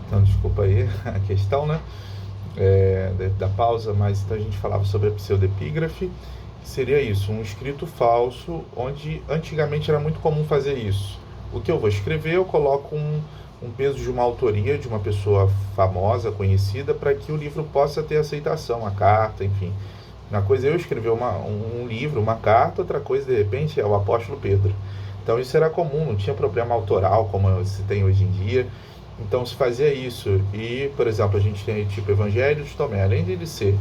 Então, desculpa aí a questão, né? Da pausa, mas então a gente falava sobre a pseudepígrafe, que seria isso, um escrito falso, onde antigamente era muito comum fazer isso. O que eu vou escrever, eu coloco um peso de uma autoria, de uma pessoa famosa, conhecida, para que o livro possa ter aceitação, a carta, enfim. Uma coisa é eu escrever um livro, uma carta, outra coisa, de repente, é o apóstolo Pedro. Então isso era comum, não tinha problema autoral como se tem hoje em dia. Então se fazia isso. E, por exemplo, a gente tem tipo Evangelho de Tomé. Além de ele ser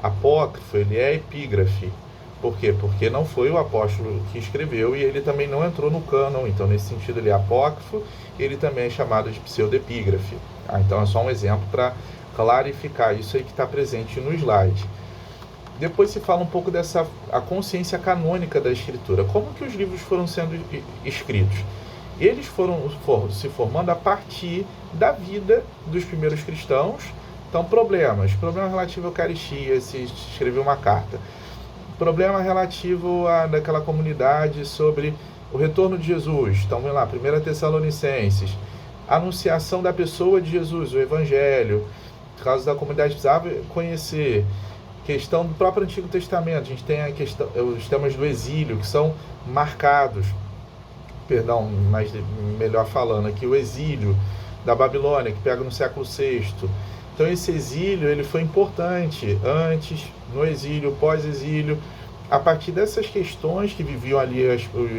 apócrifo, ele é epígrafe. Por quê? Porque não foi o apóstolo que escreveu e ele também não entrou no cânon. Então, nesse sentido, ele é apócrifo e ele também é chamado de pseudepígrafe. Então, é só um exemplo para clarificar isso aí que está presente no slide. Depois se fala um pouco dessa a consciência canônica da escritura. Como que os livros foram sendo escritos? Eles foram se formando a partir da vida dos primeiros cristãos. Então, problema relativo à Eucaristia, se escrever uma carta. Problema relativo daquela comunidade sobre o retorno de Jesus. Então, vamos lá, 1 Tessalonicenses. Anunciação da pessoa de Jesus, o Evangelho. Por causa da comunidade precisava conhecer. Questão do próprio Antigo Testamento. A gente tem os temas do exílio, que são marcados. Perdão, mas melhor falando aqui, o exílio da Babilônia, que pega no século VI. Então esse exílio ele foi importante antes, no exílio, pós-exílio, a partir dessas questões que viviam ali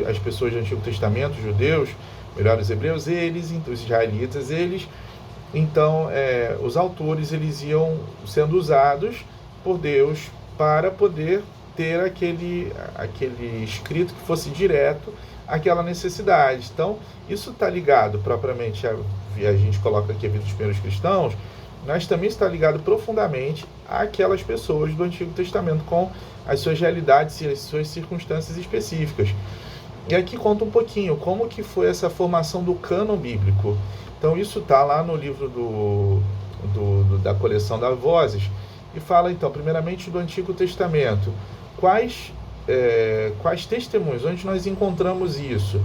as pessoas do Antigo Testamento, os judeus, melhor os hebreus, os israelitas, então os autores eles iam sendo usados por Deus para poder ter aquele escrito que fosse direto àquela necessidade. Então, isso está ligado propriamente a gente coloca aqui a vida dos primeiros cristãos, mas também está ligado profundamente àquelas pessoas do Antigo Testamento com as suas realidades e as suas circunstâncias específicas. E aqui conta um pouquinho como que foi essa formação do cânon bíblico. Então, isso está lá no livro da coleção das Vozes, e fala, então, primeiramente do Antigo Testamento. Quais testemunhos? Onde nós encontramos isso?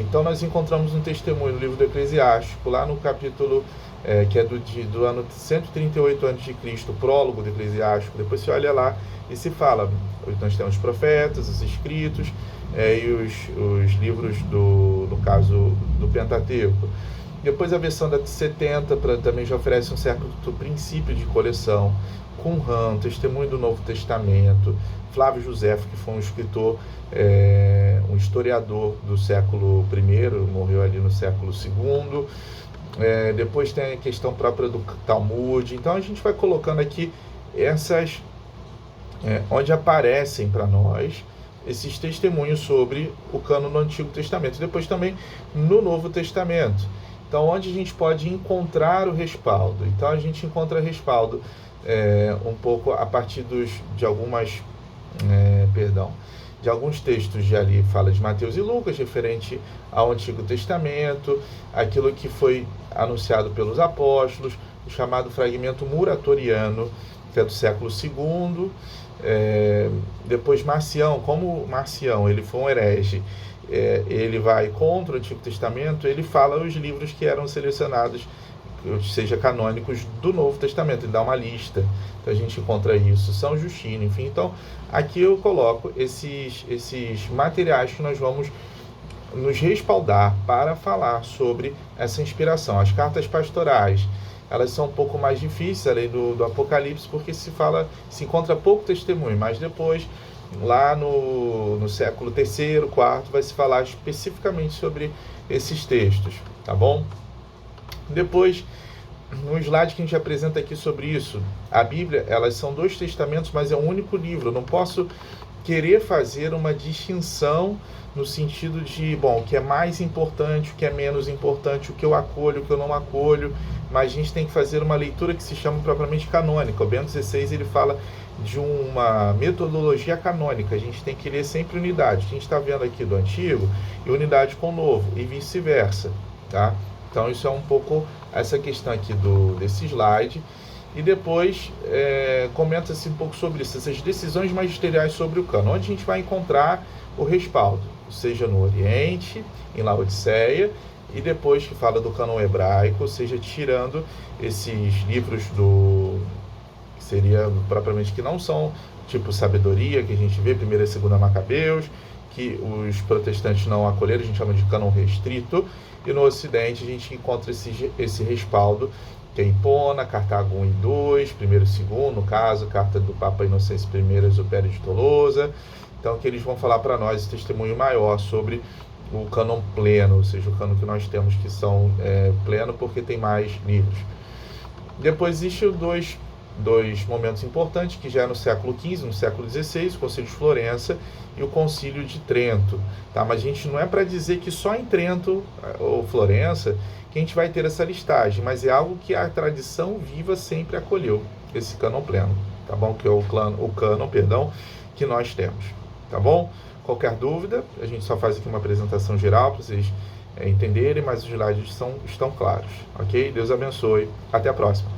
Então, nós encontramos um testemunho no livro do Eclesiástico, lá no capítulo que é do ano 138 a.C., o prólogo do Eclesiástico. Depois você olha lá e se fala. Nós temos os profetas, os escritos e os livros, no caso, do Pentateuco. Depois a versão da 70 também já oferece um certo princípio de coleção. Qumran, testemunho do Novo Testamento. Flávio Josefo, que foi um escritor, um historiador do século I, morreu ali no século II. Depois tem a questão própria do Talmud. Então a gente vai colocando aqui essas, onde aparecem para nós esses testemunhos sobre o cânon do Antigo Testamento. Depois também no Novo Testamento. Então, onde a gente pode encontrar o respaldo? Então, a gente encontra respaldo um pouco a partir de alguns textos de ali, fala de Mateus e Lucas, referente ao Antigo Testamento, aquilo que foi anunciado pelos apóstolos, o chamado fragmento muratoriano, que é do século II. Depois Marcião, como Marcião ele foi um herege, ele vai contra o Antigo Testamento, ele fala os livros que eram selecionados, seja canônicos, do Novo Testamento, ele dá uma lista. Então a gente encontra isso, São Justino, enfim. Então aqui eu coloco esses materiais que nós vamos nos respaldar para falar sobre essa inspiração. As cartas pastorais, elas são um pouco mais difíceis, além do Apocalipse, porque se encontra pouco testemunho, mas depois lá no século III, IV, vai se falar especificamente sobre esses textos, tá bom? Depois, no slide que a gente apresenta aqui sobre isso, a Bíblia, elas são 2 testamentos, mas é um único livro. Eu não posso querer fazer uma distinção no sentido de, o que é mais importante, o que é menos importante, o que eu acolho, o que eu não acolho, mas a gente tem que fazer uma leitura que se chama propriamente canônica. O Bento XVI, ele fala de uma metodologia canônica. A gente tem que ler sempre unidade. A gente está vendo aqui do Antigo e unidade com o Novo, e vice-versa, tá? Então, isso é um pouco essa questão aqui desse slide. E depois comenta-se um pouco sobre isso, essas decisões magisteriais sobre o cânon, onde a gente vai encontrar o respaldo, seja no Oriente, em Laodiceia, e depois que fala do cânon hebraico, ou seja, tirando esses livros do que seria propriamente que não são tipo sabedoria, que a gente vê, 1ª e 2ª Macabeus, que os protestantes não acolheram, a gente chama de cânon restrito, e no Ocidente a gente encontra esse respaldo, que é Hipona, Cartago 1 e 2, 1º e 2º, no caso, carta do Papa Inocêncio I, Exupério de Tolosa. Então, que eles vão falar para nós esse testemunho maior sobre o cânon pleno, ou seja, o cânon que nós temos que são pleno porque tem mais livros. Depois existem dois momentos importantes, que já é no século XV, no século XVI, o Concílio de Florença e o Concílio de Trento. Tá? Mas a gente não é para dizer que só em Trento ou Florença que a gente vai ter essa listagem, mas é algo que a tradição viva sempre acolheu, esse cânon pleno, tá bom? Que é o cânon, que nós temos, tá bom? Qualquer dúvida, a gente só faz aqui uma apresentação geral para vocês entenderem, mas os slides estão claros, ok? Deus abençoe, até a próxima.